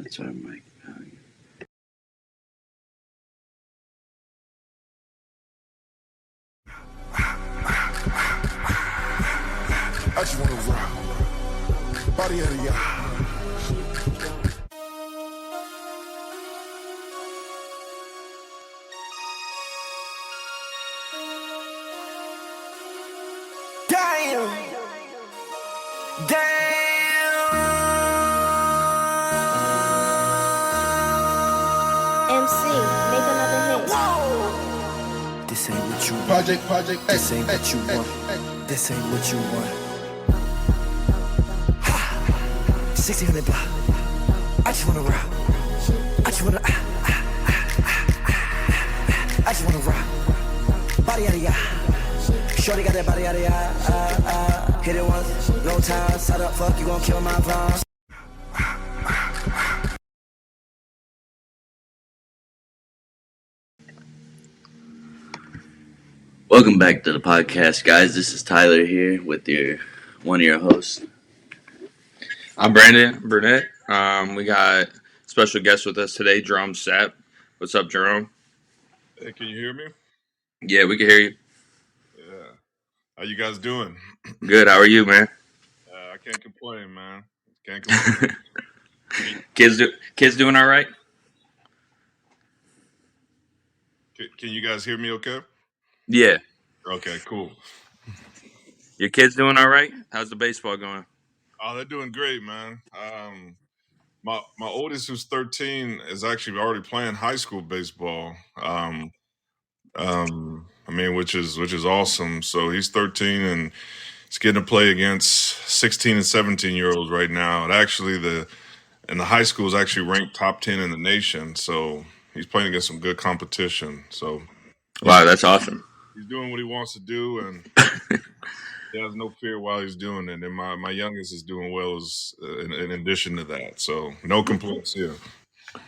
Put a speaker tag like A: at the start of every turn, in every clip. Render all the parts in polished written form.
A: That's our mic.
B: I just wanna rock. Body of the y'all. Damn.
C: MC, make another hit.
B: Whoa.
D: This ain't what you want.
B: Project.
D: This ain't what you want. This ain't what you want. 1600 block. I just wanna rock. I just wanna. I just wanna rock. Body out of ya. Shorty got that body out of ya. Hit it once, no time. Side up, fuck, you gon' kill my vibe.
A: Welcome back to the podcast, guys. This is Tyler here with one of your hosts.
E: I'm Brandon Burnett. We got special guest with us today, Gerome Sapp. What's up, Gerome?
F: Hey, can you hear me?
E: Yeah, we can hear you.
F: Yeah. How you guys doing?
E: Good. How are you, man?
F: I can't complain, man. Can't complain.
E: Kids doing all right?
F: Can you guys hear me okay?
E: Yeah.
F: Okay, cool.
E: Your kids doing all right? How's the baseball going?
F: Oh, they're doing great, man. My oldest, who's 13, is actually already playing high school baseball. I mean, which is awesome. So he's 13 and he's getting to play against 16 and 17-year-olds right now. And actually, the high school is actually ranked top 10 in the nation. So he's playing against some good competition. So
E: Wow, that's awesome.
F: he's doing what he wants to do, and he has no fear while he's doing it. And my youngest is doing well as in addition to that. So no complaints here.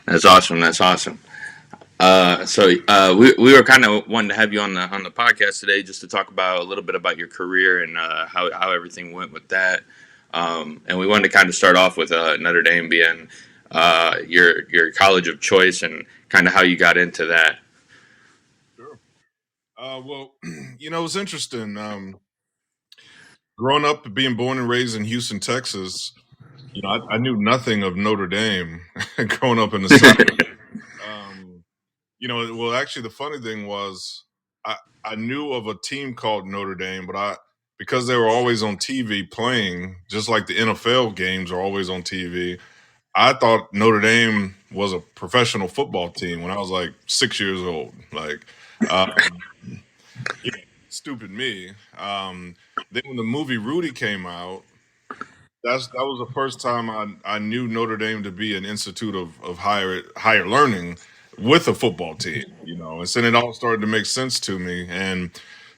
E: That's awesome. That's awesome. We were kind of wanting to have you on the podcast today just to talk about a little bit about your career and how everything went with that. And we wanted to kind of start off with Notre Dame being your college of choice and kind of how you got into that.
F: Sure. Well, it's interesting. Growing up, being born and raised in Houston, Texas, I knew nothing of Notre Dame growing up in the South. Well, actually, the funny thing was I knew of a team called Notre Dame, but because they were always on TV playing, just like the NFL games are always on TV, I thought Notre Dame was a professional football team when I was like 6 years old. Like, um, stupid me. Then when the movie Rudy came out, that was the first time I knew Notre Dame to be an institute of higher learning with a football team, and so it all started to make sense to me. And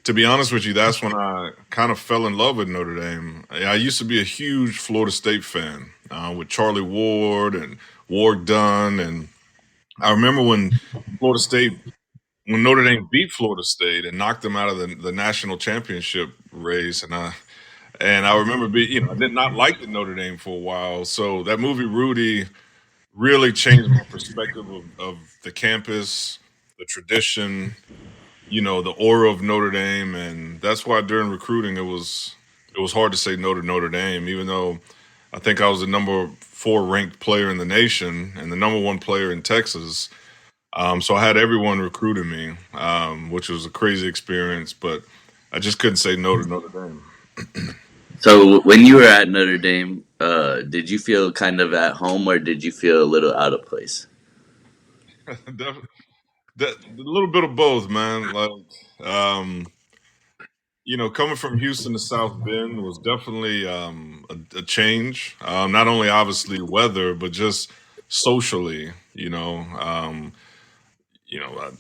F: to be honest with you, that's when I kind of fell in love with Notre Dame. I used to be a huge Florida State fan with Charlie Ward and Ward Dunn, and I remember when Notre Dame beat Florida State and knocked them out of the national championship race, and I remember I did not like the Notre Dame for a while. So that movie Rudy really changed my perspective of the campus, the tradition, the aura of Notre Dame, and that's why during recruiting it was hard to say no to Notre Dame, even though I think I was the number 4 ranked player in the nation and the number 1 player in Texas. So I had everyone recruiting me, which was a crazy experience, but I just couldn't say no to Notre Dame.
A: So when you were at Notre Dame, did you feel kind of at home or did you feel a little out of place?
F: A little bit of both, man. Like, coming from Houston to South Bend was definitely a change. Not only obviously weather, but just socially.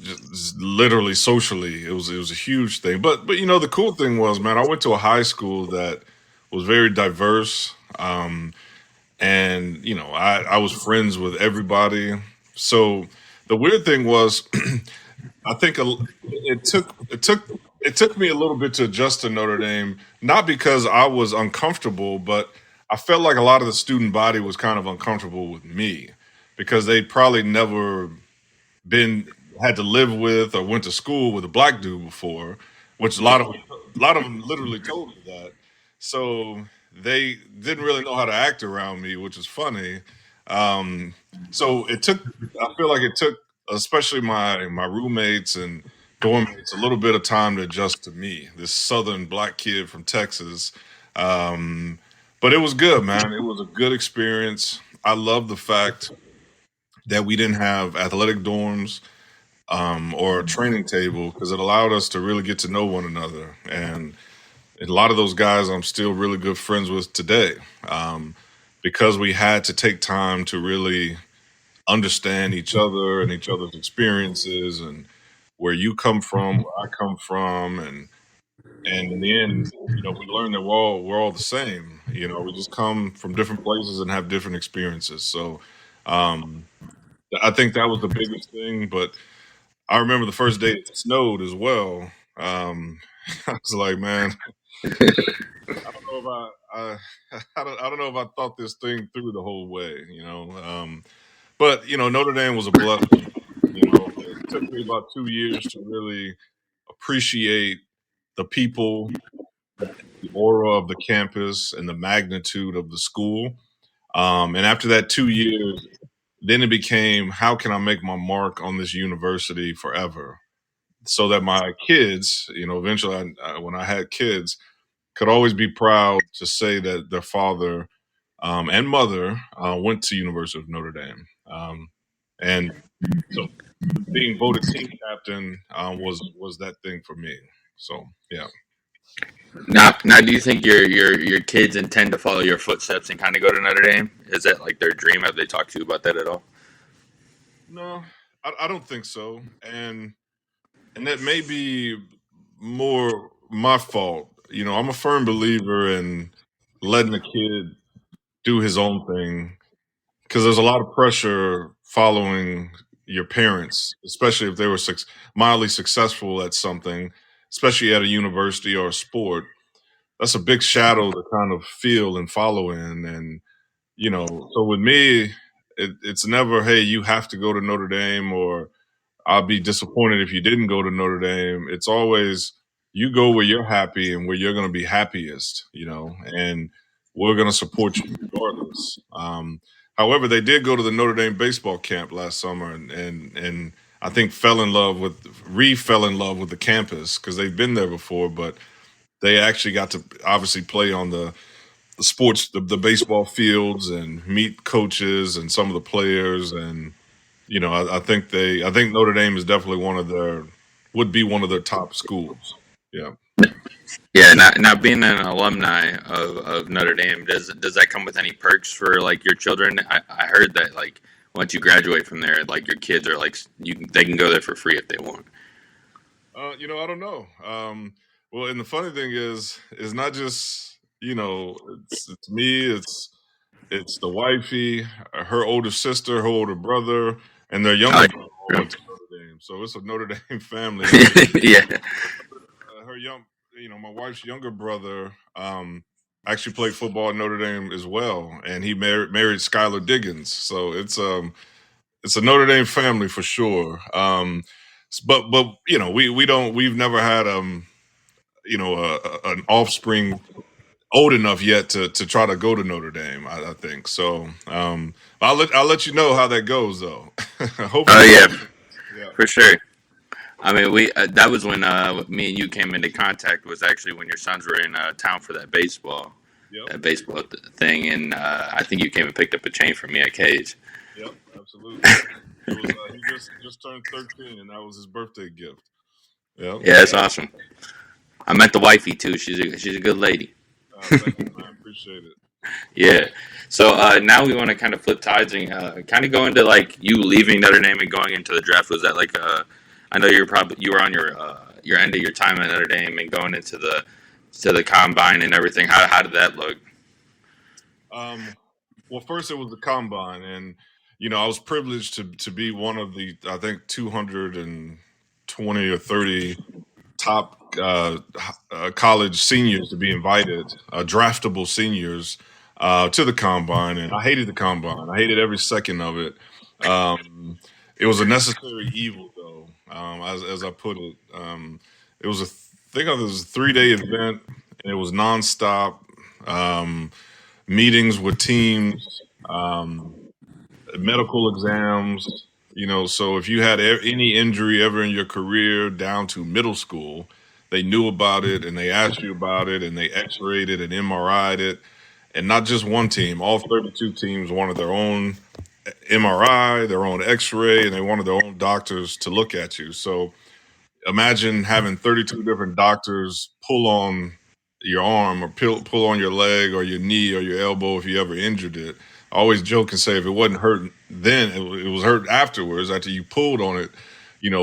F: Just literally socially, it was a huge thing. But the cool thing was, man, I went to a high school that was very diverse, and I was friends with everybody. So the weird thing was, I think it took me a little bit to adjust to Notre Dame, not because I was uncomfortable, but I felt like a lot of the student body was kind of uncomfortable with me. because they probably never been had to live with or went to school with a black dude before, which a lot of them literally told me that. So they didn't really know how to act around me, which is funny. Um, so it took. I feel like it took, especially my roommates and dorm mates, a little bit of time to adjust to me, this southern black kid from Texas. Um, but it was good, man. It was a good experience. I love the fact that we didn't have athletic dorms or a training table because it allowed us to really get to know one another. And a lot of those guys I'm still really good friends with today because we had to take time to really understand each other and each other's experiences and where you come from, where I come from, and in the end, we learned that we're all the same. We just come from different places and have different experiences. So um, I think that was the biggest thing. But I remember the first day it snowed as well. I was like, man, I don't know if I don't know if I thought this thing through the whole way. But Notre Dame was a blessing. It took me about 2 years to really appreciate the people, the aura of the campus, and the magnitude of the school. And after that 2 years, then it became, how can I make my mark on this university forever? So that my kids, eventually, when I had kids, could always be proud to say that their father and mother went to University of Notre Dame. And so, being voted team captain was that thing for me. So yeah.
E: Now, do you think your kids intend to follow your footsteps and kind of go to Notre Dame? Is that like their dream? Have they talked to you about that at all?
F: No, I don't think so. And that may be more my fault. I'm a firm believer in letting a kid do his own thing because there's a lot of pressure following your parents, especially if they were mildly successful at something, especially at a university or a sport. That's a big shadow to kind of feel and follow in. And, so with me, it's never, hey, you have to go to Notre Dame, or I'll be disappointed if you didn't go to Notre Dame. It's always, you go where you're happy and where you're going to be happiest, and we're going to support you regardless. However, they did go to the Notre Dame baseball camp last summer, and I think fell in love with the campus because they've been there before, but they actually got to obviously play on the sports, the baseball fields, and meet coaches and some of the players. And I think Notre Dame is definitely would be one of their top schools. Yeah.
E: Yeah. Now being an alumni of Notre Dame, does that come with any perks for like your children? I heard that like once you graduate from there, like your kids are like they can go there for free if they want.
F: I don't know. Well, and the funny thing is not just it's me. It's the wifey, her older sister, her older brother, and their younger brother all went to Notre Dame. So it's a Notre Dame family.
E: Yeah.
F: Her my wife's younger brother, actually played football at Notre Dame as well, and he married Skylar Diggins. So it's a Notre Dame family for sure. But we've never had an offspring old enough yet to try to go to Notre Dame. I think so. I'll let you know how that goes though.
E: Oh
F: Hopefully,
E: yeah,
F: yeah.
E: for sure. I mean, we that was when me and you came into contact. Was actually when your sons were in town for
F: Yep.
E: that baseball thing, and I think you came and picked up a chain from me at Cage.
F: Yep. Absolutely. It was he just turned 13, and that was his birthday gift. Yep.
E: Yeah, that's awesome. I met the wifey too. She's a good lady.
F: Thank you, man. Appreciate it.
E: Yeah. So now we want to kind of flip tides and kind of go into like you leaving Notre Dame and going into the draft. Was that like I know you were on your end of your time at Notre Dame and going into the combine and everything. How did that look?
F: Well, first it was the combine, and I was privileged to be one of the, I think, 220 or 30 top college seniors to be invited, draftable seniors, to the combine. And I hated the combine. I hated every second of it. It was a necessary evil, though, as I put it. It was think of it as a 3-day event, and it was nonstop. Um, Meetings with teams, medical exams. So if you had any injury ever in your career down to middle school, they knew about it and they asked you about it and they X-rayed it and MRI'd it, and not just one team. All 32 teams wanted their own MRI, their own X-ray, and they wanted their own doctors to look at you. So imagine having 32 different doctors pull on your arm or pull on your leg or your knee or your elbow if you ever injured it. I always joke and say if it wasn't hurt then, it was hurt afterwards after you pulled on it,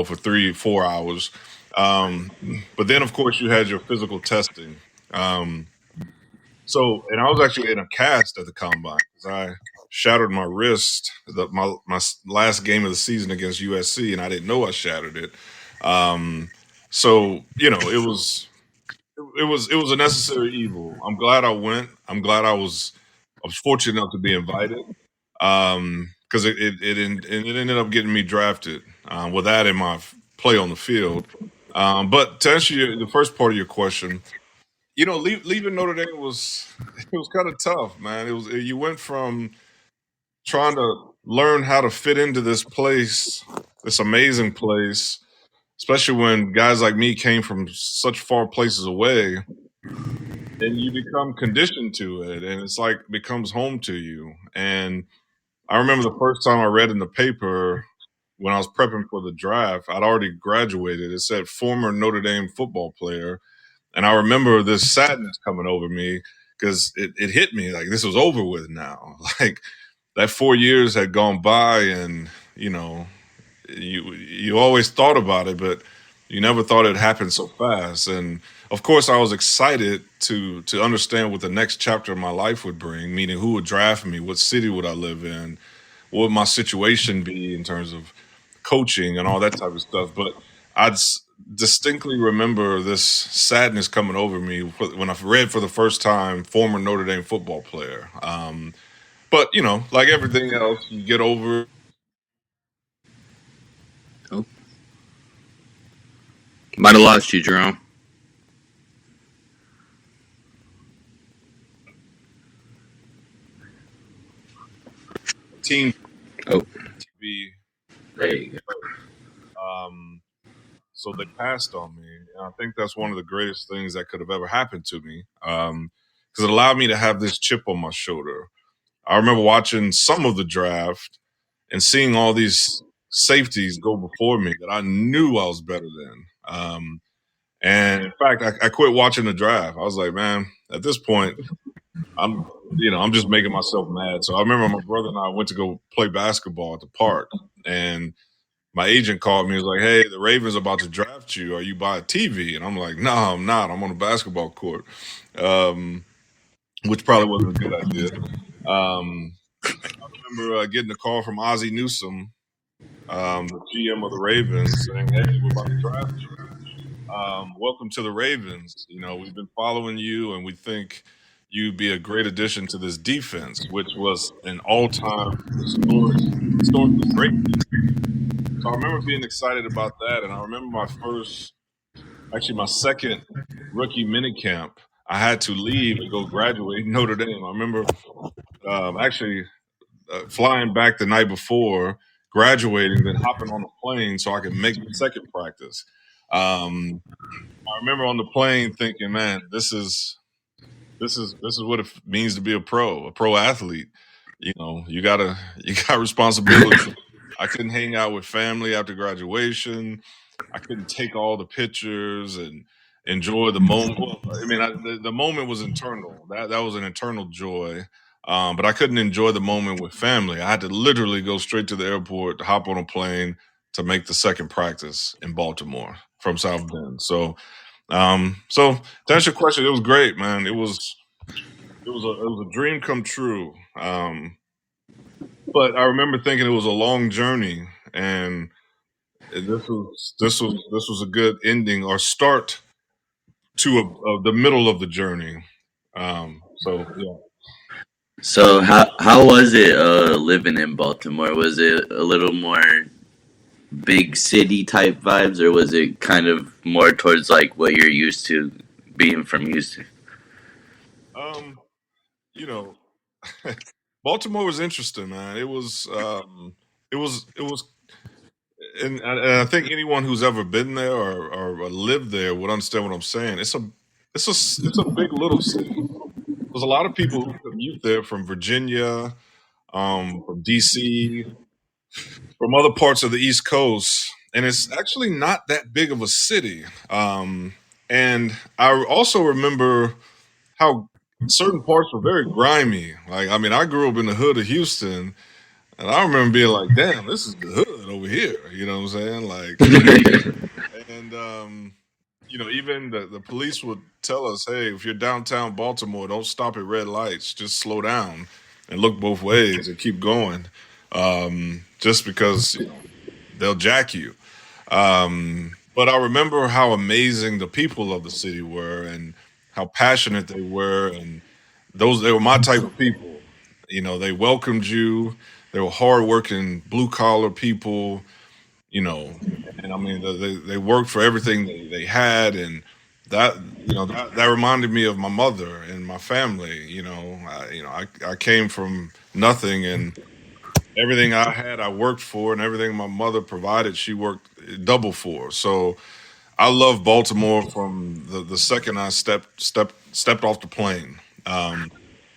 F: for 3 4 hours. Um, but then, of course, you had your physical testing. Um, and I was actually in a cast at the combine because I shattered my wrist my last game of the season against USC, and I didn't know I shattered it. Um, it was a necessary evil. I'm glad I went. I'm glad I was fortunate enough to be invited. Because it ended up getting me drafted with that in my play on the field. But to answer the first part of your question, leaving Notre Dame was kind of tough, man. You went from trying to learn how to fit into this place, this amazing place, especially when guys like me came from such far places away, and you become conditioned to it, and it's like becomes home to you. And I remember the first time I read in the paper when I was prepping for the draft, I'd already graduated. It said former Notre Dame football player. And I remember this sadness coming over me because it hit me like this was over with now. Like that 4 years had gone by, and you always thought about it, but you never thought it happened so fast. And of course, I was excited to understand what the next chapter of my life would bring, meaning who would draft me, what city would I live in, what would my situation be in terms of coaching and all that type of stuff. But distinctly remember this sadness coming over me when I read for the first time former Notre Dame football player. But like everything else, you get over
E: Oh, might have lost you, Jerome.
F: team
E: Oh,
F: to be.
A: There you go.
F: So they passed on me, and I think that's one of the greatest things that could have ever happened to me, because it allowed me to have this chip on my shoulder. I remember watching some of the draft and seeing all these safeties go before me that I knew I was better than. And in fact, I quit watching the draft. I was like, man, at this point, I'm, I'm just making myself mad. So I remember my brother and I went to go play basketball at the park, and my agent called me. He was like, "Hey, the Ravens are about to draft you. Are you by a TV?" And I'm like, "No, I'm not. I'm on a basketball court," um, which probably wasn't a good idea. Um, I remember getting a call from Ozzie Newsome, the GM of the Ravens, saying, "Hey, we're about to draft you. Welcome to the Ravens. We've been following you, and we think you'd be a great addition to this defense," which was an all-time historically great. So I remember being excited about that, and I remember my second rookie minicamp. I had to leave and go graduate Notre Dame. I remember actually flying back the night before, graduating, then hopping on the plane so I could make the second practice. Um, I remember on the plane thinking, "Man, this is what it means to be a pro athlete. You got responsibility." I couldn't hang out with family after graduation. I couldn't take all the pictures and enjoy the moment. Well, I mean, the moment was internal. That was an internal joy. But I couldn't enjoy the moment with family. I had to literally go straight to the airport, hop on a plane to make the second practice in Baltimore from South Bend. So to answer your question, it was great, man. It was a dream come true. But I remember thinking it was a long journey, and this was a good ending or start to the middle of the journey. So yeah.
A: So how was it living in Baltimore? Was it a little more big city type vibes, or was it kind of more towards like what you're used to being from used to?
F: Um, you know, Baltimore was interesting, man. It was, and I think anyone who's ever been there or lived there would understand what I'm saying. It's a big little city. There's a lot of people who commute there from Virginia, from DC, from other parts of the East Coast, and it's actually not that big of a city. And I also remember how certain parts were very grimy. Like, I mean, I grew up in the hood of Houston, and I remember being like, "Damn, this is the hood over here." You know what I'm saying? Like, and even the police would tell us, "Hey, if you're downtown Baltimore, don't stop at red lights. Just slow down and look both ways and keep going." Just because they'll jack you. But I remember how amazing the people of the city were and how passionate they were, and they were my type of people. They welcomed you. They were hardworking, blue collar people. You know, and I mean they worked for everything they had, and that that reminded me of my mother and my family. I came from nothing, and everything I had, I worked for, and everything my mother provided, she worked double for. So I love Baltimore from the second I stepped off the plane.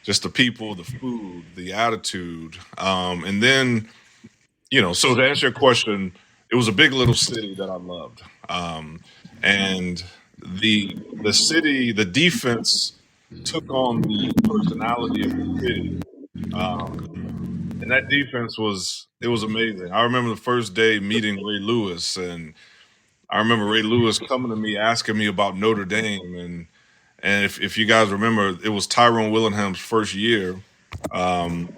F: Just the people, the food, the attitude, and then So to answer your question, it was a big little city that I loved, and the city, the defense took on the personality of the city. Um, and that defense was amazing. I remember the first day meeting Ray Lewis, and I remember Ray Lewis coming to me asking me about Notre Dame, and if you guys remember, it was Tyrone Willingham's first year, um,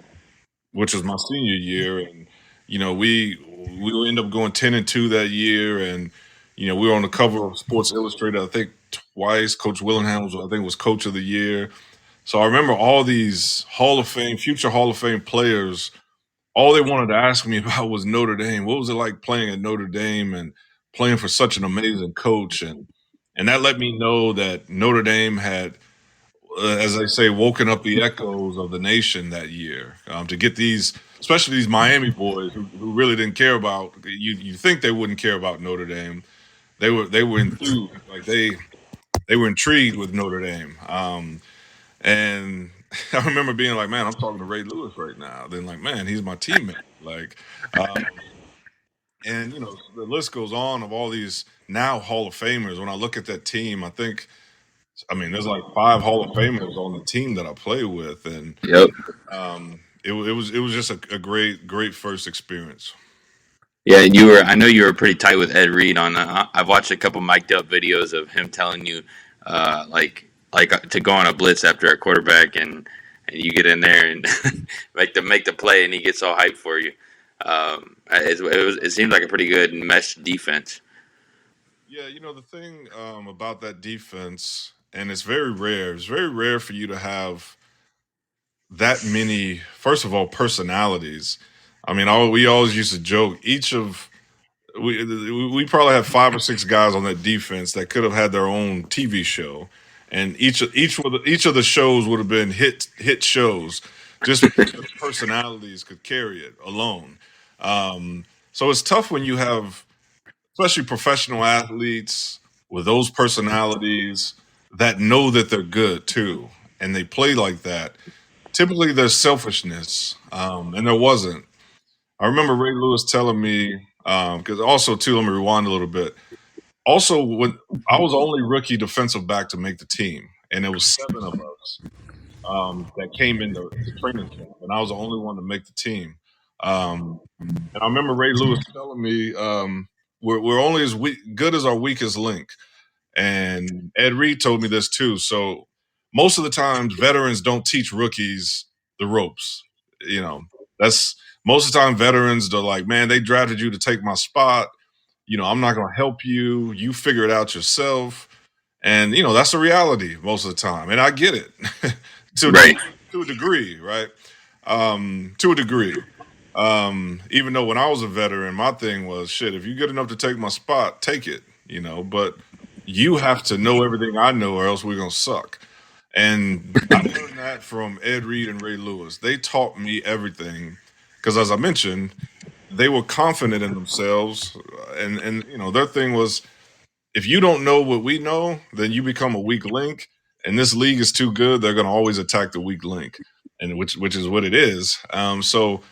F: which was my senior year, and we would end up going 10-2 that year, and we were on the cover of Sports Illustrated, I think twice. Coach Willingham was coach of the year. So I remember all these future Hall of Fame players, all they wanted to ask me about was Notre Dame. What was it like playing at Notre Dame and playing for such an amazing coach? And that let me know that Notre Dame had, as I say, woken up the echoes of the nation that year, to get especially these Miami boys who really didn't care about you. You think they wouldn't care about Notre Dame? They were enthused, like they were intrigued with Notre Dame. And I remember being like, man, I'm talking to Ray Lewis right now. Then like, man, he's my teammate. Like, um, and the list goes on of all these now Hall of Famers. When I look at that team, I mean, there's like 5 Hall of Famers on the team that I play with, and
A: Yep.
F: it was just a great first experience.
E: Yeah, and I know you were pretty tight with Ed Reed on. I've watched a couple mic'd up videos of him telling you, to go on a blitz after a quarterback, and you get in there and make the play, and he gets all hyped for you. It seemed like a pretty good mesh defense.
F: Yeah, the thing about that defense, and it's very rare. It's very rare for you to have that many, first of all, personalities. I mean, we always used to joke. We probably had 5 or 6 guys on that defense that could have had their own TV show, and each of the shows would have been hit shows, just because the personalities could carry it alone. So it's tough when you have, especially professional athletes with those personalities that know that they're good too, and they play like that. Typically, there's selfishness, and there wasn't. I remember Ray Lewis telling me, because also too, let me rewind a little bit. Also, when I was the only rookie defensive back to make the team, and there was 7 of us that came into training camp, and I was the only one to make the team. Um, and I remember Ray Lewis telling me, we're only as good as our weakest link. And Ed Reed told me this too. So most of the times, veterans don't teach rookies the ropes. You know, that's most of the time veterans, they're like, man, they drafted you to take my spot. I'm not going to help you. You figure it out yourself. And that's a reality most of the time, and I get it to
E: Right.
F: to a degree, right? To a degree. Even though when I was a veteran, my thing was shit. If you're good enough to take my spot, take it. But you have to know everything I know, or else we're gonna suck. And I learned that from Ed Reed and Ray Lewis. They taught me everything because, as I mentioned, they were confident in themselves, and their thing was, if you don't know what we know, then you become a weak link. And this league is too good; they're going to always attack the weak link, and which is what it is. So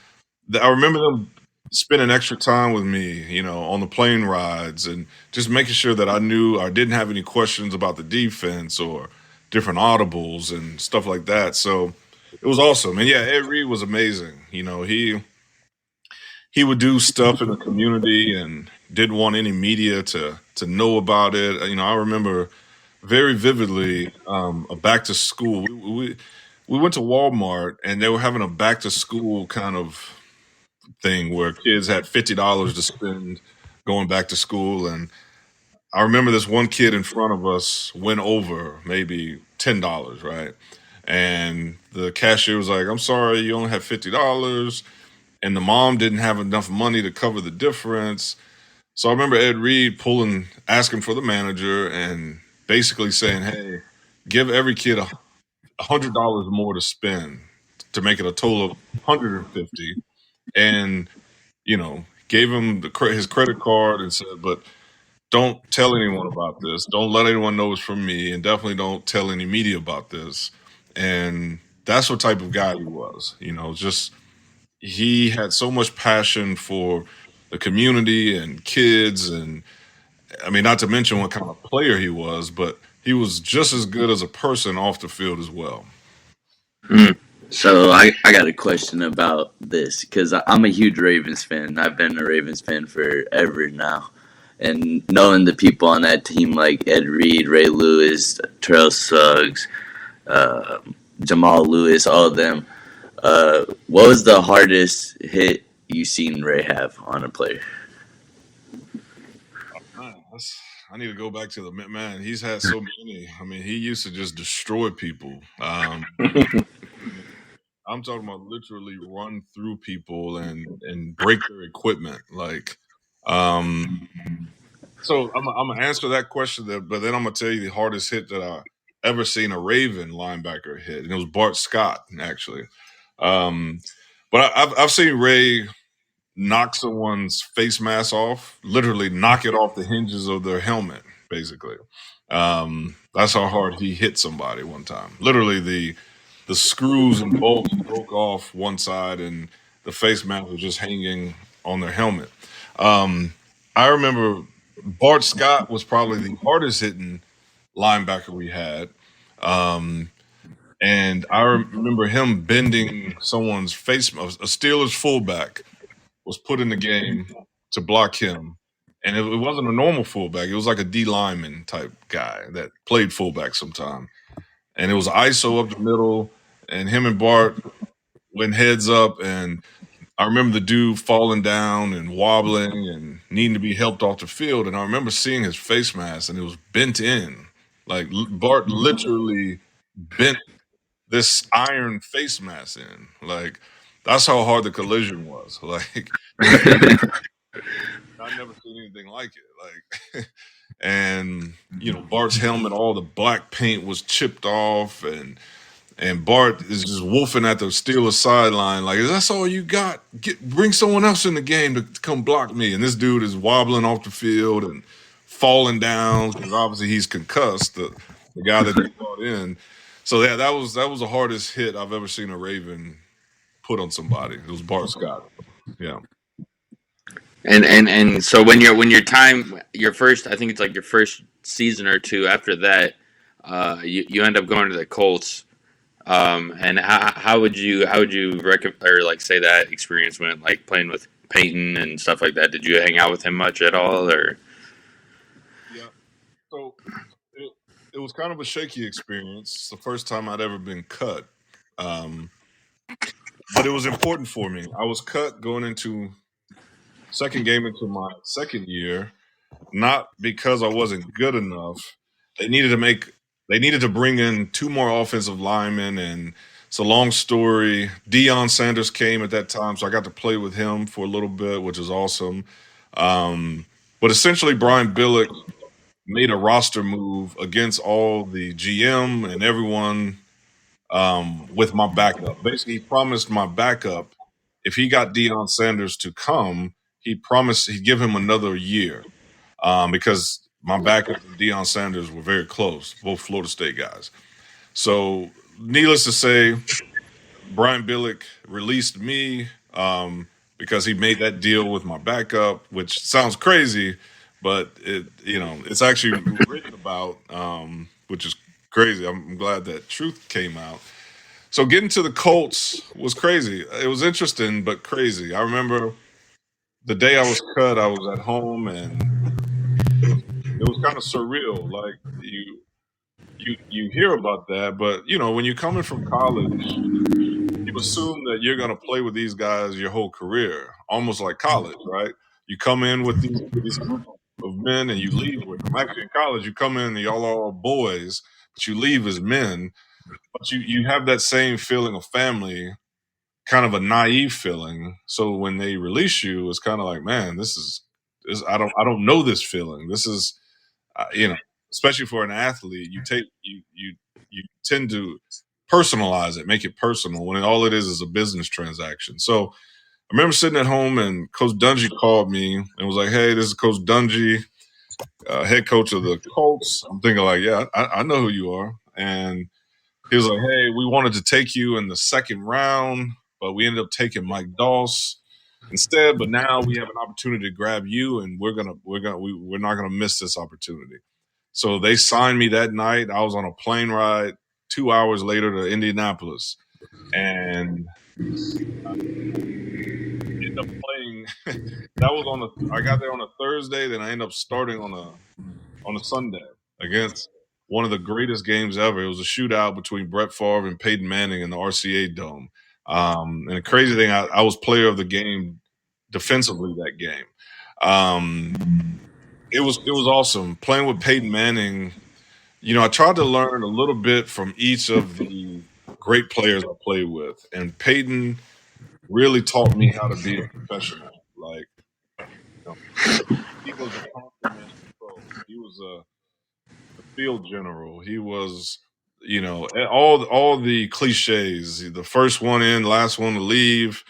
F: I remember them spending extra time with me, on the plane rides and just making sure that I knew I didn't have any questions about the defense or different audibles and stuff like that. So it was awesome. And yeah, Ed Reed was amazing. He would do stuff in the community and didn't want any media to know about it. I remember very vividly a back to school. We went to Walmart and they were having a back to school kind of thing where kids had $50 to spend going back to school. And I remember this one kid in front of us went over maybe $10, right? And the cashier was like, "I'm sorry, you only have $50." And the mom didn't have enough money to cover the difference. So I remember Ed Reed asking for the manager and basically saying, "Hey, give every kid $100 more to spend to make it a total of 150." And gave him his credit card and said, "But don't tell anyone about this. Don't let anyone know it's from me, and definitely don't tell any media about this." And that's what type of guy he was. Just he had so much passion for the community and kids, and I mean, not to mention what kind of player he was, but he was just as good as a person off the field as well.
A: So I got a question about this because I'm a huge Ravens fan. I've been a Ravens fan forever now, and knowing the people on that team like Ed Reed, Ray Lewis, Terrell Suggs, uh, Jamal Lewis, all of them. What was the hardest hit you seen Ray have on a player?
F: Man, I need to go back to the man. He's had so many. I mean, he used to just destroy people. I'm talking about literally run through people and break their equipment. Like, um, so I'm gonna answer that question, but then I'm gonna tell you the hardest hit that I ever seen a Raven linebacker hit, and it was Bart Scott actually. Um, but I've seen Ray knock someone's face mask off, literally knock it off the hinges of their helmet, basically. That's how hard he hit somebody one time. Literally, the screws and bolts broke off one side, and the face mask was just hanging on their helmet. Um, I remember Bart Scott was probably the hardest hitting linebacker we had. Um, and I remember him bending someone's face, a Steelers fullback was put in the game to block him. And it wasn't a normal fullback. It was like a D lineman type guy that played fullback sometime. And it was ISO up the middle, and him and Bart went heads up. And I remember the dude falling down and wobbling and needing to be helped off the field. And I remember seeing his face mask, and it was bent in. Like Bart literally bent this iron face mask in. Like that's how hard the collision was. Like I've never seen anything like it. Like, and Bart's helmet, all the black paint was chipped off, and Bart is just wolfing at the Steelers sideline, like, "Is that all you got? Bring someone else in the game to come block me." And this dude is wobbling off the field and falling down because obviously he's concussed, the guy that they brought in. So yeah, that was the hardest hit I've ever seen a Raven put on somebody. It was Bart Scott. Yeah.
E: And so your first, I think it's like your first season or two after that, you end up going to the Colts. And how would you or like say that experience went, like playing with Peyton and stuff like that? Did you hang out with him much at all, or?
F: Yeah. So it was kind of a shaky experience. It's the first time I'd ever been cut. Um, but it was important for me. I was cut going into second game into my second year, not because I wasn't good enough. They needed to make they needed to bring in two more offensive linemen, and it's a long story. Deion Sanders came at that time, so I got to play with him for a little bit, which is awesome. Um, but essentially, Brian Billick made a roster move against all the GM and everyone with my backup. Basically, he promised my backup if he got Deion Sanders to come, he promised he'd give him another year because my backup and Deion Sanders were very close, both Florida State guys. So, needless to say, Brian Billick released me because he made that deal with my backup, which sounds crazy, but it's actually written about, which is crazy. I'm glad that truth came out. So getting to the Colts was crazy. It was interesting but crazy. I remember the day I was cut, I was at home and it was kind of surreal. Like you hear about that, but when you're coming from college, you assume that you're going to play with these guys your whole career, almost like college, right? You come in with these group of men and you leave with them. Actually, in college, you come in and y'all are all boys, but you leave as men. But you have that same feeling of family, kind of a naive feeling. So when they release you, it's kind of like, man, this I don't know this feeling. This is especially for an athlete, you tend to personalize it, make it personal when all it is a business transaction. So I remember sitting at home and Coach Dungy called me and was like, "Hey, this is Coach Dungy, head coach of the Colts." I'm thinking like, "Yeah, I know who you are." And he was like, "Hey, we wanted to take you in the second round, but we ended up taking Mike Doss instead. But now we have an opportunity to grab you, and we're not gonna miss this opportunity." So they signed me that night. I was on a plane ride 2 hours later to Indianapolis, and ended up playing. That was on I got there on a Thursday, then I ended up starting on a Sunday against one of the greatest games ever. It was a shootout between Brett Favre and Peyton Manning in the RCA Dome. And the crazy thing, I was player of the game defensively that game. It was awesome playing with Peyton Manning. I tried to learn a little bit from each of the great players I played with, and Peyton really taught me how to be a professional. Like, you know, he was a compliment pro. He was a field general. He was, all the cliches. The first one in, last one to leave.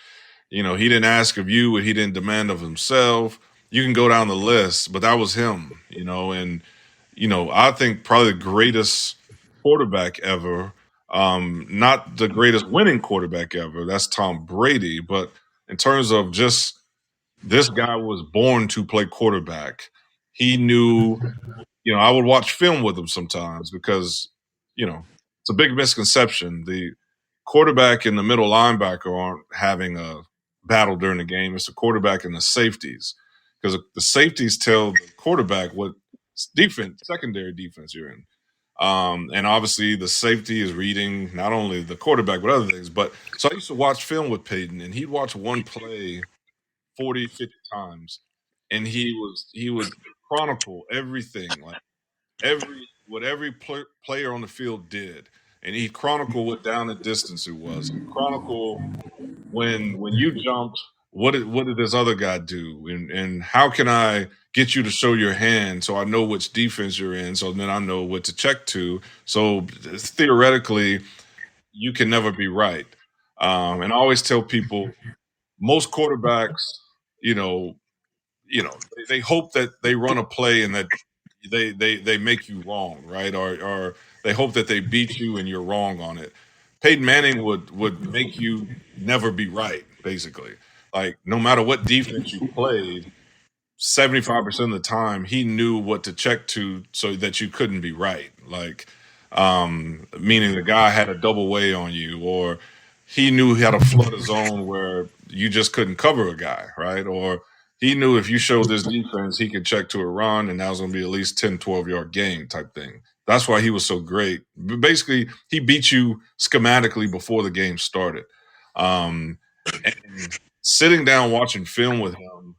F: He didn't ask of you what he didn't demand of himself. You can go down the list, but that was him. And I think probably the greatest quarterback ever. Not the greatest winning quarterback ever. That's Tom Brady. But in terms of just this guy was born to play quarterback. He knew, I would watch film with him sometimes because, it's a big misconception. The quarterback and the middle linebacker aren't having a battle during the game. It's the quarterback and the safeties because the safeties tell the quarterback what defense, secondary defense you're in. And obviously the safety is reading not only the quarterback but other things. But so I used to watch film with Peyton, and he'd watch one play 40, 50 times, and he would chronicle everything, like every player on the field did, and he chronicled what down the distance it was. He chronicle when you jumped, what did this other guy do, and how can I get you to show your hand so I know which defense you're in, so then I know what to check to. So theoretically, you can never be right. And I always tell people, most quarterbacks, you know, they hope that they run a play and that they make you wrong, right? Or they hope that they beat you and you're wrong on it. Peyton Manning would make you never be right, basically. Like no matter what defense you played, 75% of the time he knew what to check to so that you couldn't be right. Like meaning the guy had a double way on you, or he knew how to flood a zone where you just couldn't cover a guy, right? Or he knew if you showed this defense, he could check to a run and that was going to be at least 10, 12-yard gain type thing. That's why he was so great. But basically, he beat you schematically before the game started. And sitting down watching film with him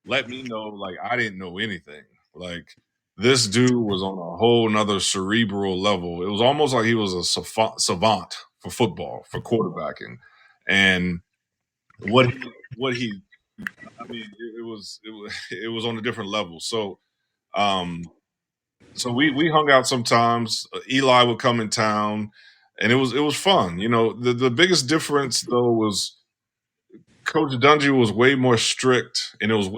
F: let me know like I didn't know anything. Like this dude was on a whole nother cerebral level. It was almost like he was a savant for football, for quarterbacking, and what he I mean, it was on a different level. Um, so we hung out sometimes. Eli would come in town, and it was fun. The biggest difference though was Coach Dungy was way more strict, and it was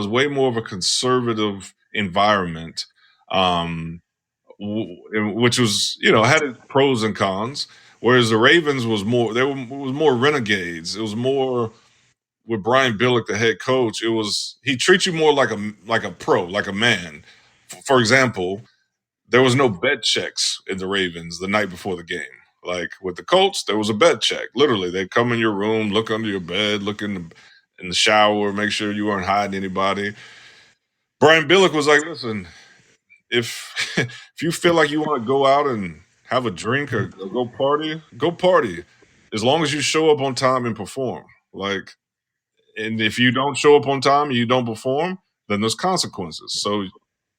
F: way more of a conservative environment, um, which was had its pros and cons. Whereas the Ravens was more renegades. It was more with Brian Billick, the head coach. He treats you more like a pro, like a man. For example, there was no bed checks in the Ravens the night before the game. Like with the Colts, there was a bed check. Literally, they'd come in your room, look under your bed, look in the shower, make sure you weren't hiding anybody. Brian Billick was like, "Listen, if if you feel like you want to go out and have a drink or go party, go party. As long as you show up on time and perform. Like, and if you don't show up on time and you don't perform, then there's consequences. So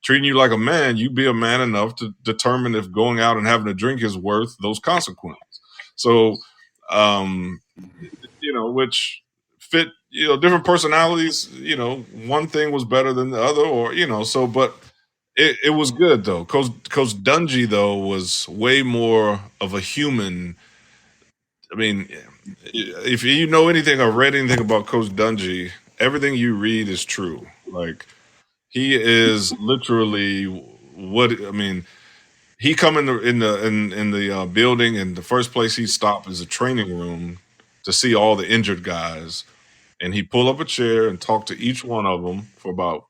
F: treating you like a man, you be a man enough to determine if going out and having a drink is worth those consequences. So, um, which fit, different personalities, one thing was better than the other, or, but it was good though. Coach Dungy though was way more of a human. I mean, if you know anything or read anything about Coach Dungy, everything you read is true. Like he is literally what I mean. He come in the building, and the first place he stopped is a training room to see all the injured guys, and he pull up a chair and talk to each one of them for about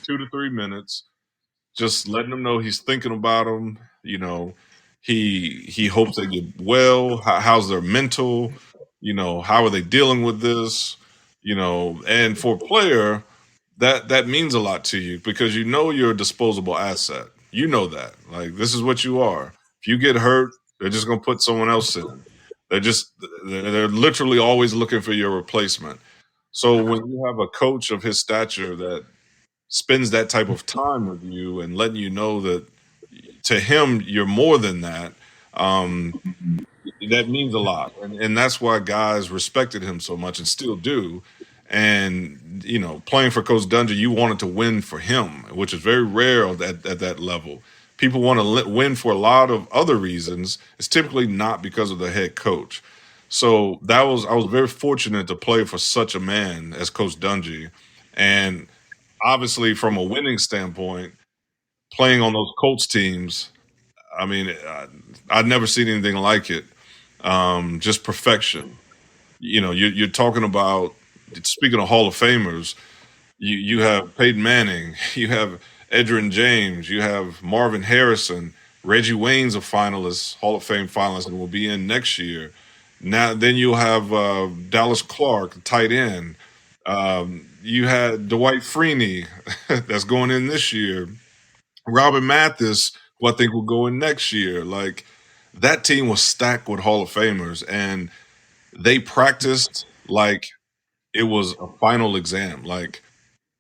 F: 2 to 3 minutes, just letting them know he's thinking about them. He hopes they get well. How's their mental? How are they dealing with this? And for a player, that means a lot to you because you're a disposable asset. You know that. Like this is what you are. If you get hurt, they're just gonna put someone else in. They're just they're literally always looking for your replacement. So when you have a coach of his stature that spends that type of time with you and letting you know that to him you're more than that, um, that means a lot, and that's why guys respected him so much and still do. And playing for Coach Dungy, you wanted to win for him, which is very rare at that level. People want to win for a lot of other reasons. It's typically not because of the head coach. So I was very fortunate to play for such a man as Coach Dungy, and obviously from a winning standpoint, playing on those Colts teams. I mean, I'd never seen anything like it. Just perfection. You're talking about, speaking of Hall of Famers, you have Peyton Manning, you have Edgerrin James, you have Marvin Harrison, Reggie Wayne's a finalist, Hall of Fame finalist, and will be in next year. Now, then you'll have Dallas Clark, tight end. You had Dwight Freeney, that's going in this year. Robin Mathis, who I think will go in next year. Like that team was stacked with Hall of Famers, and they practiced like it was a final exam. Like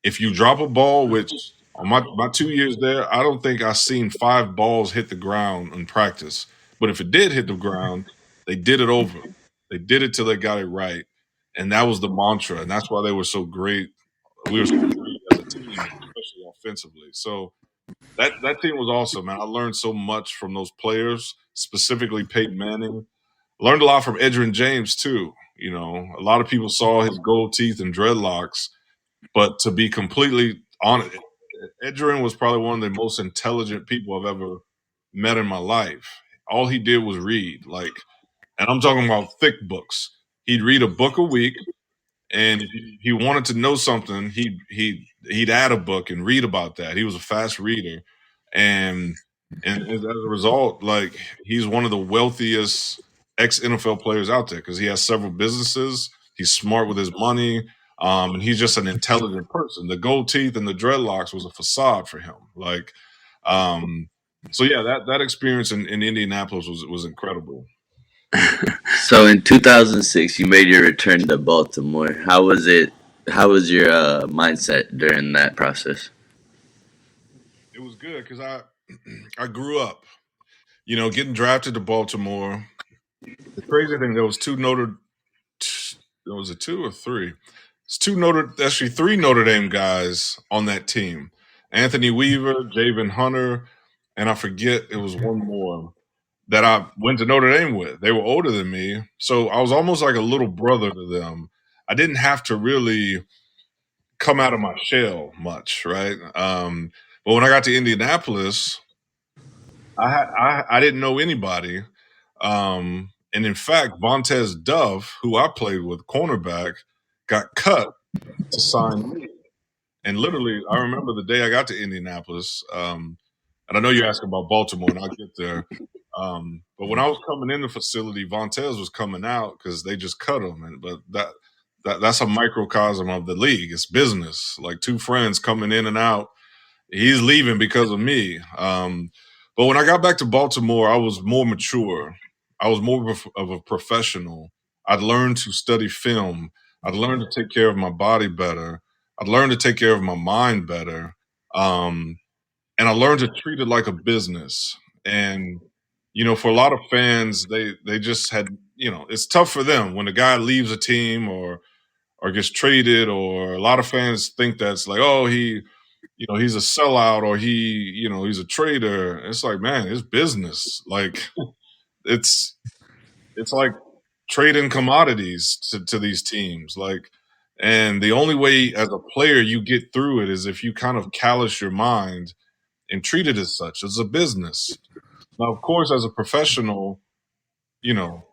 F: if you drop a ball, which on my 2 years there, I don't think I seen 5 balls hit the ground in practice. But if it did hit the ground, they did it over. They did it till they got it right. And that was the mantra. And that's why they were so great. We were so great as a team, especially offensively. So that team was awesome, man. I learned so much from those players, specifically Peyton Manning. Learned a lot from Edgerrin James too. A lot of people saw his gold teeth and dreadlocks, but to be completely honest, Edgerrin was probably one of the most intelligent people I've ever met in my life. All he did was read, and I'm talking about thick books. He'd read a book a week, and if he wanted to know something, he'd add a book and read about that. He was a fast reader, and as a result, like he's one of the wealthiest ex NFL players out there because he has several businesses. He's smart with his money, and he's just an intelligent person. The gold teeth and the dreadlocks was a facade for him. Um, so yeah, that experience in Indianapolis was incredible.
A: So in 2006, you made your return to Baltimore. How was it? How was your mindset during that process?
F: It was good because I I grew up, getting drafted to Baltimore. The crazy thing, there was two Notre, was it two or three? It's actually three Notre Dame guys on that team: Anthony Weaver, Javen Hunter, and I forget it was one more that I went to Notre Dame with. They were older than me, so I was almost like a little brother to them. I didn't have to really come out of my shell much, right? But when I got to Indianapolis, I didn't know anybody, and in fact, Vontez Dove, who I played with, cornerback, got cut to sign me. And literally, I remember the day I got to Indianapolis, and I know you're asking about Baltimore, and I'll get there. But when I was coming in the facility, Vontez was coming out because they just cut him. But that's a microcosm of the league. It's business. Like two friends coming in and out. He's leaving because of me. But when I got back to Baltimore, I was more mature. I was more of a professional. I'd learned to study film. I'd learned to take care of my body better. I'd learned to take care of my mind better. And I learned to treat it like a business. And for a lot of fans, they just had, it's tough for them when a guy leaves a team or gets traded, or a lot of fans think that's like, oh, he's a sellout, or he's a traitor. It's like, man, it's business. Like it's like trading commodities to these teams. Like, and the only way as a player you get through it is if you kind of callous your mind and treat it as such. It's a business. Now, of course, as a professional, you know,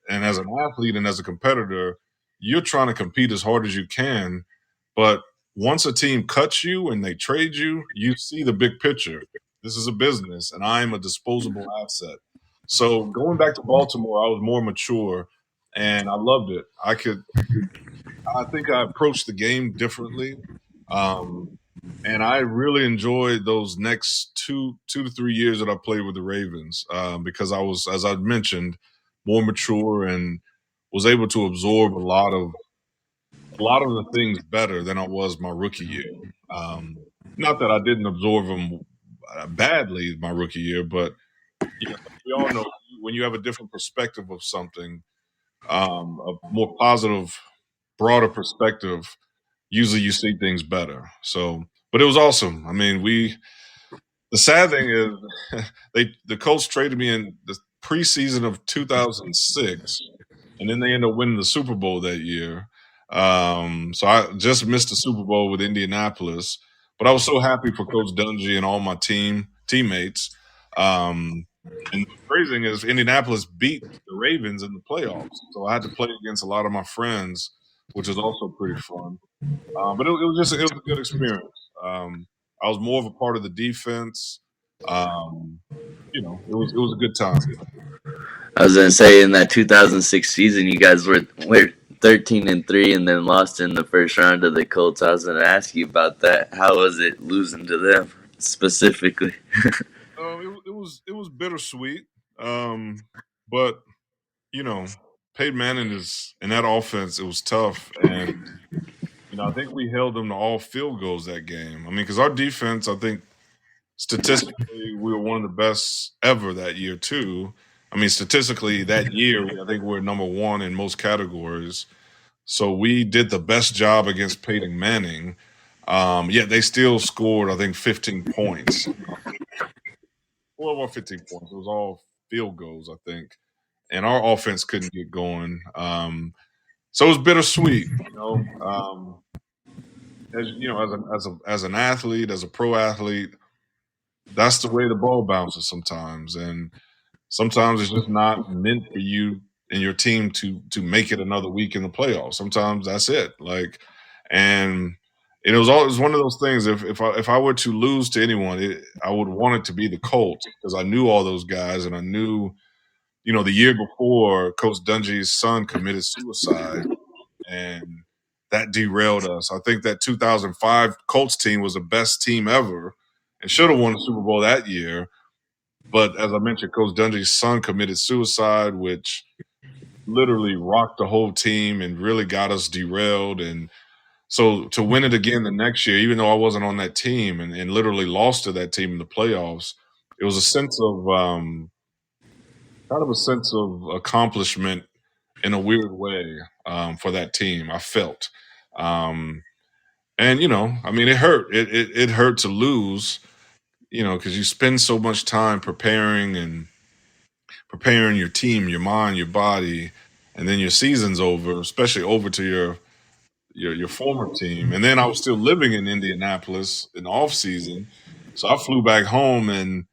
F: and as an athlete and as a competitor, you're trying to compete as hard as you can. But once a team cuts you and they trade you, you see the big picture. This is a business, and I'm a disposable asset. So going back to Baltimore, I was more mature, and I loved it. I think I approached the game differently. Um, and I really enjoyed those next 2 to 3 years that I played with the Ravens, because I was, as I mentioned, more mature and was able to absorb a lot of the things better than I was my rookie year. Um, Not that I didn't absorb them badly my rookie year, but we all know when you have a different perspective of something, a more positive, broader perspective, usually you see things better. So, but it was awesome. I mean, the sad thing is, the Colts traded me in the preseason of 2006, and then they ended up winning the Super Bowl that year. So I just missed the Super Bowl with Indianapolis, but I was so happy for Coach Dungy and all my teammates. And the crazy thing is, Indianapolis beat the Ravens in the playoffs, so I had to play against a lot of my friends, which is also pretty fun. But it was a good experience. I was more of a part of the defense. It was a good time.
A: I was gonna say in that 2006 season, you guys were 13-3 and then lost in the first round to the Colts. I was gonna ask you about that. How was it losing to them specifically?
F: It was bittersweet. But you know, Peyton Manning is in that offense. It was tough, and I think we held them to all field goals that game. I mean, because our defense, I think statistically, we were one of the best ever that year too. I mean, statistically, that year, I think we're number one in most categories. So we did the best job against Peyton Manning. Yet they still scored, I think, 15 points. Well, 15 points. It was all field goals, I think. And our offense couldn't get going. So it was bittersweet, as an athlete, as a pro athlete, that's the way the ball bounces sometimes, and sometimes it's just not meant for you and your team to make it another week in the playoffs. Sometimes that's it. Like, and it was always one of those things. If I were to lose to anyone, I would want it to be the Colts, because I knew all those guys, and I knew, the year before, Coach Dungy's son committed suicide, and that derailed us. I think that 2005 Colts team was the best team ever and should have won the Super Bowl that year. But as I mentioned, Coach Dungy's son committed suicide, which literally rocked the whole team and really got us derailed. And So to win it again the next year, even though I wasn't on that team and literally lost to that team in the playoffs, it was a sense of kind of a sense of accomplishment in a weird way for that team. I felt, um, and I mean, it hurt. It hurt to lose, because you spend so much time preparing your team, your mind, your body, and then your season's over, especially over to your former team. And then I was still living in Indianapolis in off season, so I flew back home and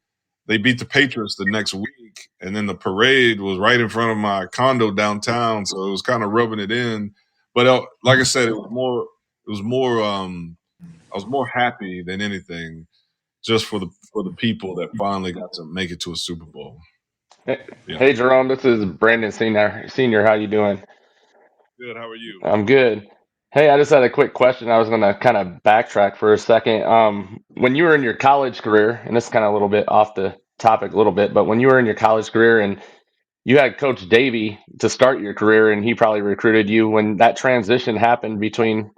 F: they beat the Patriots the next week, and then the parade was right in front of my condo downtown, so it was kind of rubbing it in. But like I said, it was more. It was more. I was more happy than anything, just for the people that finally got to make it to a Super Bowl.
C: Hey,
F: Yeah.
C: hey, Jerome, this is Brandon Senior. Senior, how you doing?
F: Good. How are you?
C: I'm good. Hey, I just had a quick question. I was going to kind of backtrack for a second. When you were in your college career, and this is kind of a little bit off the topic a little bit, but when you were in your college career and you had Coach Davey to start your career, and he probably recruited you when that transition happened between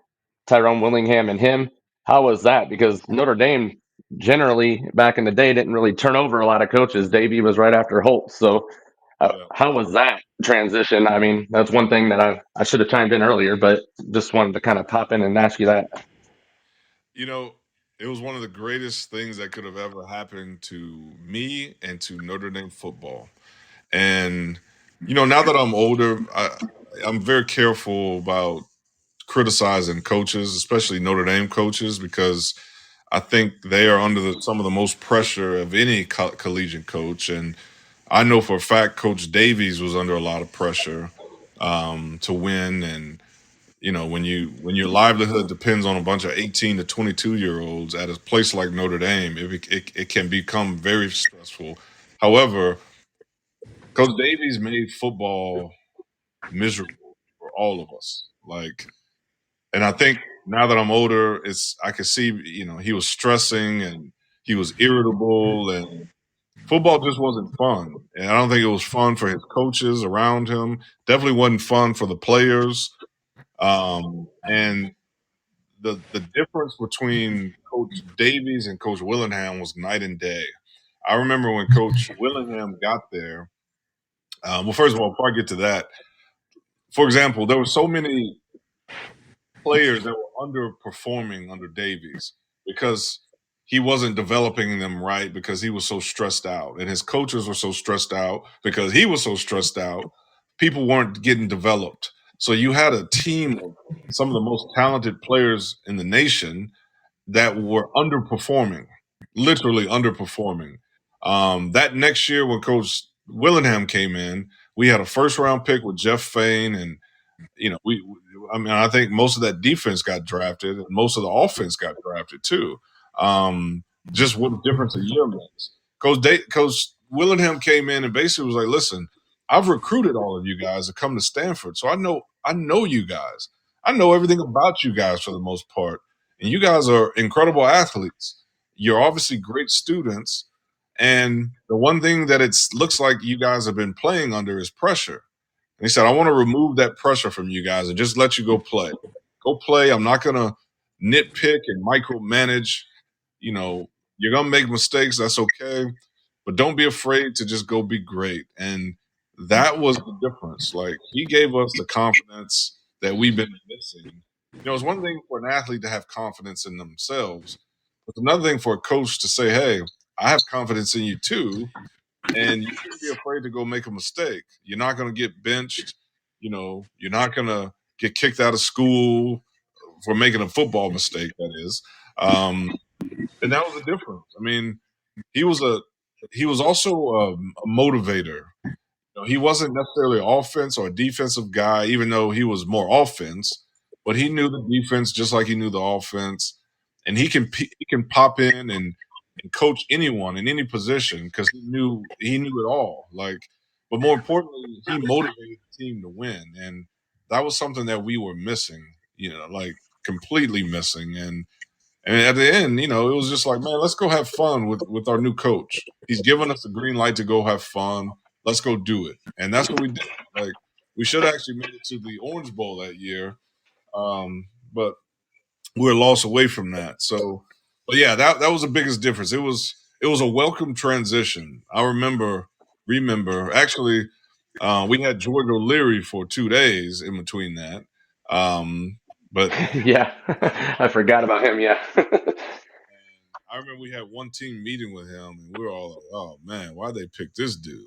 C: Tyrone Willingham and him. How was that? Because Notre Dame generally back in the day didn't really turn over a lot of coaches. Davey was right after Holt. So
F: Yeah.
C: how was that transition? I mean, that's one thing that I should have chimed in earlier, but just wanted to kind of pop in and ask you that.
F: You know, it was one of the greatest things that could have ever happened to me and to Notre Dame football. And now that I'm older, I'm very careful about criticizing coaches, especially Notre Dame coaches, because I think they are under some of the most pressure of any collegiate coach. And I know for a fact Coach Davies was under a lot of pressure to win. And when your livelihood depends on a bunch of 18 to 22-year-olds at a place like Notre Dame, it can become very stressful. However, Coach Davies made football miserable for all of us. And I think now that I'm older, I can see, he was stressing and he was irritable, and football just wasn't fun. And I don't think it was fun for his coaches around him. Definitely wasn't fun for the players. And the difference between Coach Davies and Coach Willingham was night and day. I remember when Coach Willingham got there. Well, first of all, before I get to that, for example, there were so many players that were underperforming under Davies because he wasn't developing them right because he was so stressed out, and his coaches were so stressed out because he was so stressed out. People weren't getting developed, so you had a team of some of the most talented players in the nation that were underperforming, literally underperforming. That next year, when Coach Willingham came in, we had a first round pick with Jeff Fain, and I mean, I think most of that defense got drafted, and most of the offense got drafted too. Um, just what a difference a year makes. Coach Willingham came in and basically was like, "Listen, I've recruited all of you guys to come to Stanford, so I know you guys. I know everything about you guys for the most part, and you guys are incredible athletes. You're obviously great students, and the one thing that it looks like you guys have been playing under is pressure." And he said, I want to remove that pressure from you guys and just let you go play. Go play. I'm not going to nitpick and micromanage. You're going to make mistakes. That's okay. But don't be afraid to just go be great. And that was the difference. Like, he gave us the confidence that we've been missing. It's one thing for an athlete to have confidence in themselves, but it's another thing for a coach to say, hey, I have confidence in you too, and you shouldn't be afraid to go make a mistake. You're not going to get benched. You're not going to get kicked out of school for making a football mistake. That is, and that was the difference. I mean, he was also a motivator. He wasn't necessarily an offense or a defensive guy, even though he was more offense. But he knew the defense just like he knew the offense, and he can pop in and coach anyone in any position because he knew it all. But more importantly, he motivated the team to win, and that was something that we were missing. Like completely missing. And at the end, it was just like, man, let's go have fun with our new coach. He's given us the green light to go have fun. Let's go do it. And that's what we did. Like, we should have actually made it to the Orange Bowl that year. But we're lost away from that. So, but yeah, that was the biggest difference. It was a welcome transition. I remember actually, we had George O'Leary for 2 days in between that. But
C: Yeah, I forgot about him. Yeah.
F: I remember we had one team meeting with him, and we were all like, "Oh man, why they pick this dude?"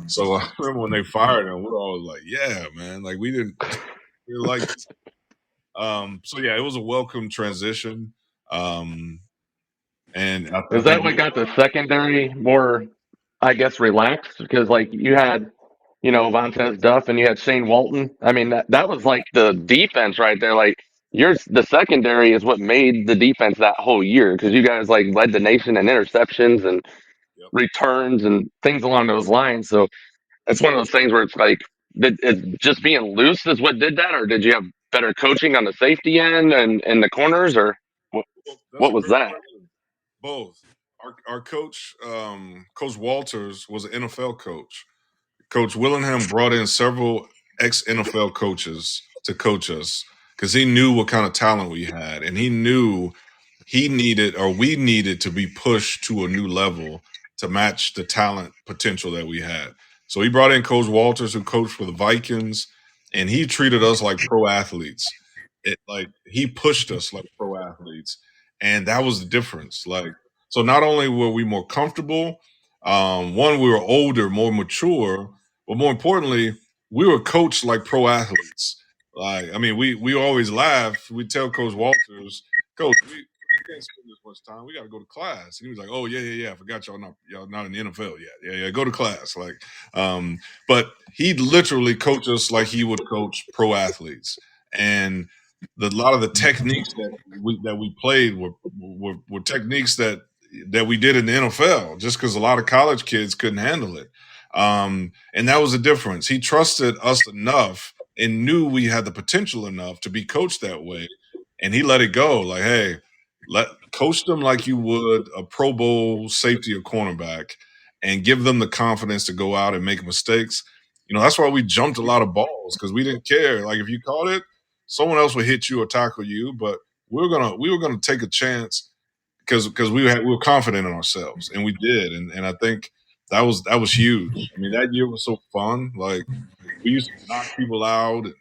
F: So I remember when they fired him, we were all like, "Yeah, man, like we didn't really like." So yeah, it was a welcome transition, and I
C: Is that
F: think
C: what got the secondary more, I guess, relaxed? Because like you had, Vontez Duff and you had Shane Walton. I mean, that was like the defense right there. Like yours, the secondary is what made the defense that whole year because you guys like led the nation in interceptions and
F: yep.
C: returns and things along those lines. So it's one of those things where it's like, did it just being loose is what did that, or did you have better coaching on the safety end and the corners, or what,
F: Well, that's
C: what
F: a
C: was
F: great
C: that?
F: question. Both. Our coach, Coach Walters, was an NFL coach. Coach Willingham brought in several ex NFL coaches to coach us because he knew what kind of talent we had, and he knew he needed or we needed to be pushed to a new level to match the talent potential that we had. So he brought in Coach Walters, who coached for the Vikings, and he treated us like pro athletes. Like he pushed us like pro athletes, and that was the difference. Like so, not only were we more comfortable, one we were older, more mature, but more importantly, we were coached like pro athletes. Like I mean, we always laugh. We tell Coach Walters, Coach, we can't spend this much time. We got to go to class. And he was like, "Oh yeah. I forgot y'all not in the NFL yet. Yeah. Go to class." Um, but he literally coached us like he would coach pro athletes, and a lot of the techniques that we played were techniques that we did in the NFL, just because a lot of college kids couldn't handle it. And that was the difference. He trusted us enough and knew we had the potential enough to be coached that way, and he let it go. Like, hey, let coach them like you would a Pro Bowl safety or cornerback, and give them the confidence to go out and make mistakes. That's why we jumped a lot of balls because we didn't care. Like if you caught it, someone else would hit you or tackle you, but we were gonna take a chance because we were confident in ourselves, and we did, and I think that was huge. I mean, that year was so fun. Like we used to knock people out and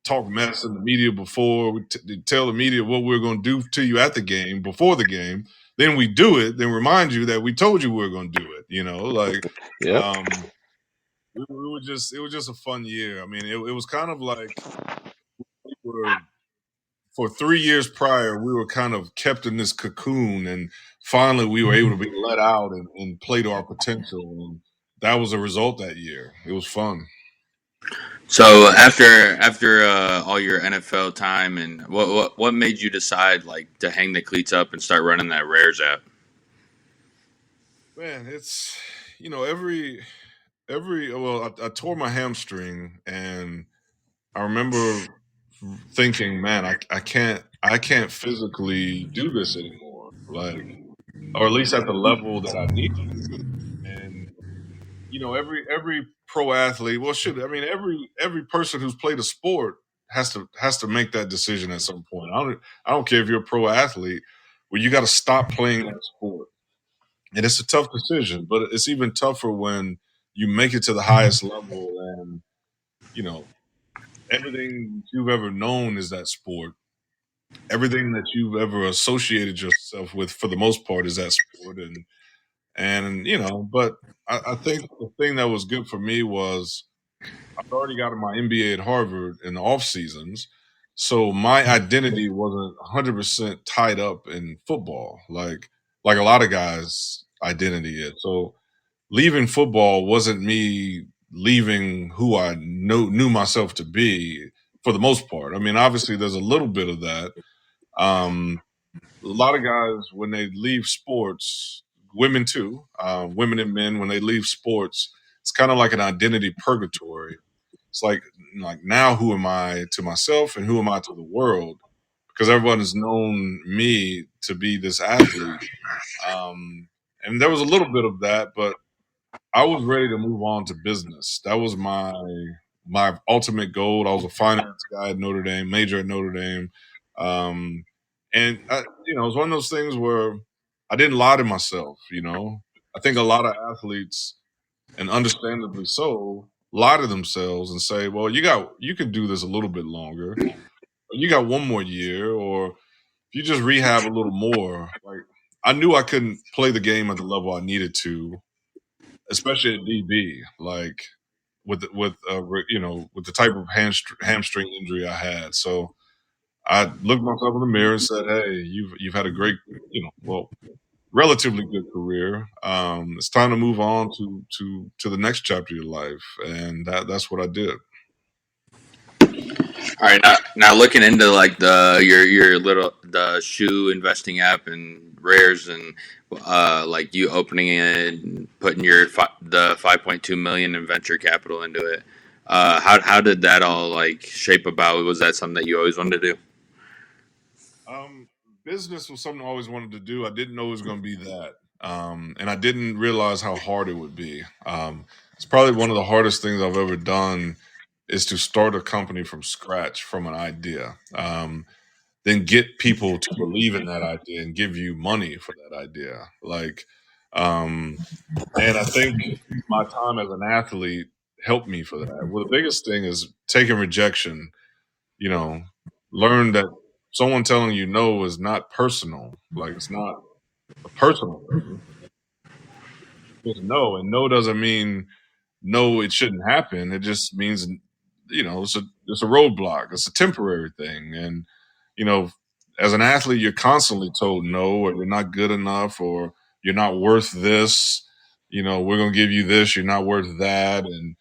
F: talk mess in the media before we tell the media what we are going to do to you at the game before the game. Then we do it, then remind you that we told you we were going to do it.
C: Yep.
F: Um, we were just it was just a fun year. I mean, it was kind of like we were for 3 years prior, we were kind of kept in this cocoon, and finally we were able to be let out and play to our potential. And that was a result that year. It was fun.
E: So after all your NFL time, and what made you decide like to hang the cleats up and start running that Rares app?
F: Man, it's every well, I tore my hamstring, and I remember thinking, man, I can't physically do this anymore, like, or at least at the level that I need to. And every pro athlete, well, should I mean every person who's played a sport has to make that decision at some point. I don't care if you're a pro athlete, well, you got to stop playing that sport, and it's a tough decision. But it's even tougher when you make it to the highest level, and you know everything you've ever known is that sport. Everything that you've ever associated yourself with, for the most part, is that sport, but I think the thing that was good for me was I'd already gotten my MBA at Harvard in the off seasons, so my identity wasn't 100% tied up in football, like a lot of guys' identity is. So leaving football wasn't me leaving who I knew myself to be for the most part. I mean, obviously, there's a little bit of that. Um, a lot of guys when they leave sports, women too, women and men when they leave sports, it's kind of like an identity purgatory. It's like now who am I to myself and who am I to the world? Because everyone has known me to be this athlete, and there was a little bit of that, but I was ready to move on to business. That was my ultimate goal. I was a finance guy at Notre Dame, major at Notre Dame. Um, and it was one of those things where I didn't lie to myself. I think a lot of athletes, and understandably so, lie to themselves and say, "Well, you can do this a little bit longer, or you got one more year, or if you just rehab a little more." Like, I knew I couldn't play the game at the level I needed to, especially at DB. Like with the type of hamstring injury I had. So I looked myself in the mirror and said, "Hey, you've had a great, well, relatively good career. It's time to move on to the next chapter of your life," and that's what I did.
E: All right, now looking into like your little the shoe investing app and rares and like you opening it and putting the 5.2 million in venture capital into it. How did that all like shape about? Was that something that you always wanted to do?
F: Um, Business was something I always wanted to do. I didn't know it was going to be that, and I didn't realize how hard it would be. It's probably one of the hardest things I've ever done is to start a company from scratch from an idea. Then get people to believe in that idea and give you money for that idea. Um, and I think my time as an athlete helped me for that. Well, the biggest thing is taking rejection. You know, learn that someone telling you no is not personal. Like, it's not a personal thing. It's no, and no doesn't mean no, it shouldn't happen. It just means it's a roadblock. It's a temporary thing, and you know, as an athlete, you're constantly told no, or you're not good enough, or you're not worth this. We're gonna give you this. You're not worth that, and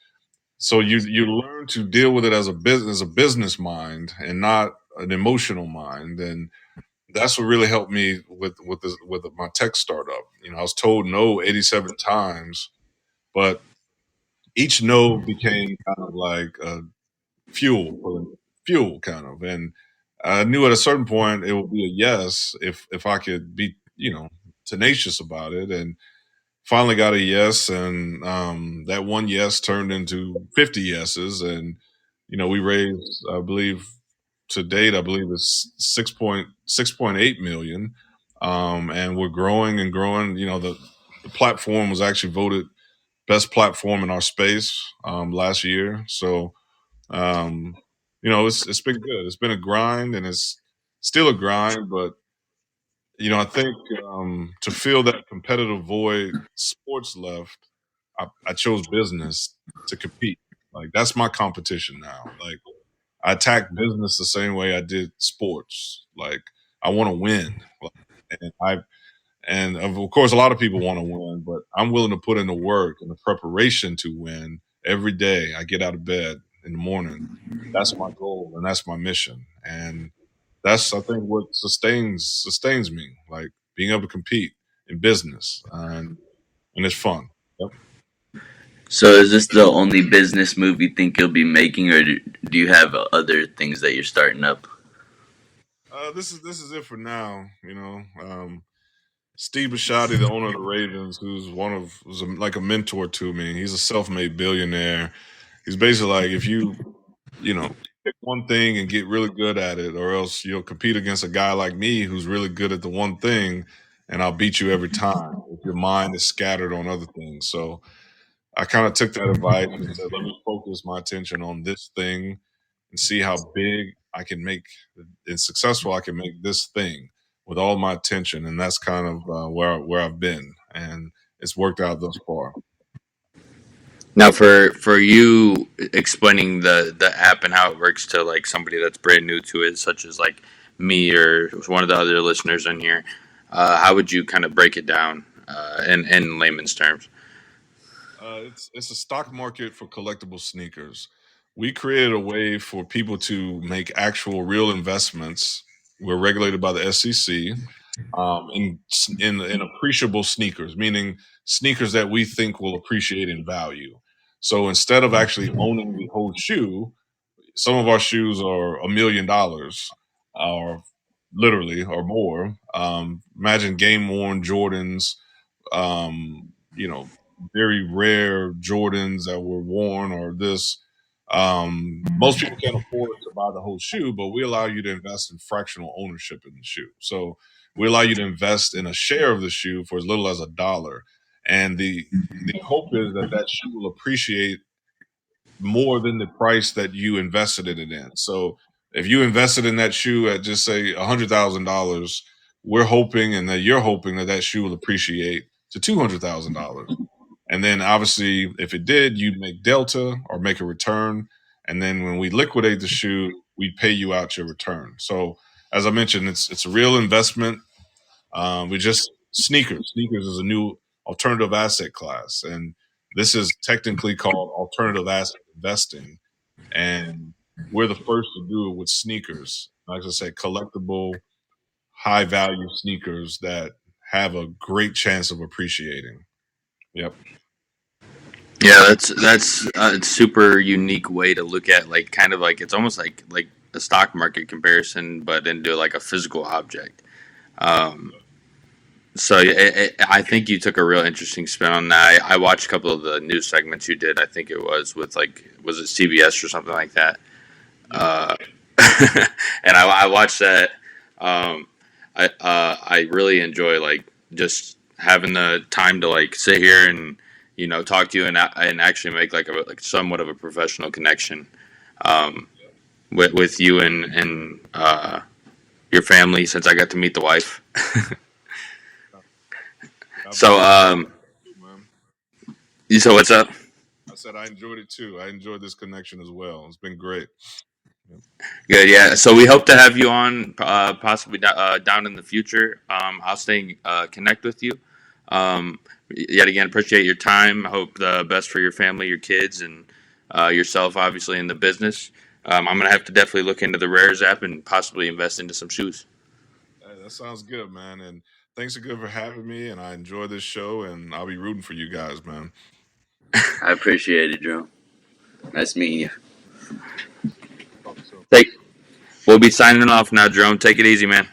F: so you learn to deal with it as a business mind, and not an emotional mind, and that's what really helped me with my tech startup. I was told no 87 times, but each no became kind of like fuel kind of, and I knew at a certain point it would be a yes if I could be tenacious about it, and finally got a yes, and that one yes turned into 50 yeses, and we raised, I believe, to date, I believe it's 6.8 million, and we're growing and growing. The platform was actually voted best platform in our space last year, so it's been good. It's been a grind, and it's still a grind, but I think to fill that competitive void sports left, I chose business to compete. Like, that's my competition now. Like, I attack business the same way I did sports. Like, I want to win. Like, and of course a lot of people want to win, but I'm willing to put in the work and the preparation to win every day. I get out of bed in the morning. That's my goal and that's my mission. And that's, I think, what sustains me, like being able to compete in business, and it's fun. Yep.
A: So is this the only business move you think you'll be making, or do you have other things that you're starting up?
F: This is it for now. Steve Bisciotti, the owner of the Ravens, like a mentor to me. He's a self-made billionaire. He's basically like, if you pick one thing and get really good at it, or else you'll compete against a guy like me who's really good at the one thing, and I'll beat you every time if your mind is scattered on other things. So I kind of took that advice and said, let me focus my attention on this thing and see how big I can make and successful I can make this thing with all my attention. And that's kind of where I've been, and it's worked out thus far.
E: Now, for you explaining the app and how it works to like somebody that's brand new to it, such as like me or one of the other listeners in here, how would you kind of break it down in layman's terms?
F: It's a stock market for collectible sneakers. We created a way for people to make actual real investments. We're regulated by the SEC, in appreciable sneakers, meaning sneakers that we think will appreciate in value. So instead of actually owning the whole shoe, some of our shoes are $1 million, or literally, or more. Imagine game worn Jordans, you know, very rare Jordans that were worn, or this. Most people can't afford to buy the whole shoe, but we allow you to invest in fractional ownership in the shoe. So we allow you to invest in a share of the shoe for as little as $1. And the hope is that that shoe will appreciate more than the price that you invested in it in. So if you invested in that shoe at just say $100,000, we're hoping and that you're hoping that that shoe will appreciate to $200,000. And then obviously, if it did, you'd make delta or make a return. And then when we liquidate the shoe, we pay you out your return. So as I mentioned, it's a real investment. We just sneakers. Sneakers is a new alternative asset class, and this is technically called alternative asset investing. And we're the first to do it with sneakers. Like I said, collectible, high value sneakers that have a great chance of appreciating. Yep.
E: Yeah, that's a super unique way to look at like kind of like it's almost like a stock market comparison, but into like a physical object. Um, so I think you took a real interesting spin on that. I watched a couple of the news segments you did. I think it was with like was it CBS or something like that. Uh, and I watched that. Um, I really enjoy like just having the time to like sit here and talk to you and actually make like somewhat of a professional connection um, with you and your family since I got to meet the wife. So
F: Man.
E: so what's up?
F: I said I enjoyed it too. I enjoyed this connection as well. It's been great.
E: Good, yeah. So we hope to have you on possibly down in the future. I'll stay connect with you. Yet again, appreciate your time. I hope the best for your family, your kids, and yourself, obviously, in the business. I'm gonna have to definitely look into the Rares app and possibly invest into some shoes.
F: Hey, that sounds good, man. And thanks again for having me. And I enjoy this show, and I'll be rooting for you guys, man.
A: I appreciate it, Joe. Nice meeting you.
F: Talk soon.
E: Take. We'll be signing off now, Jerome. Take it easy, man.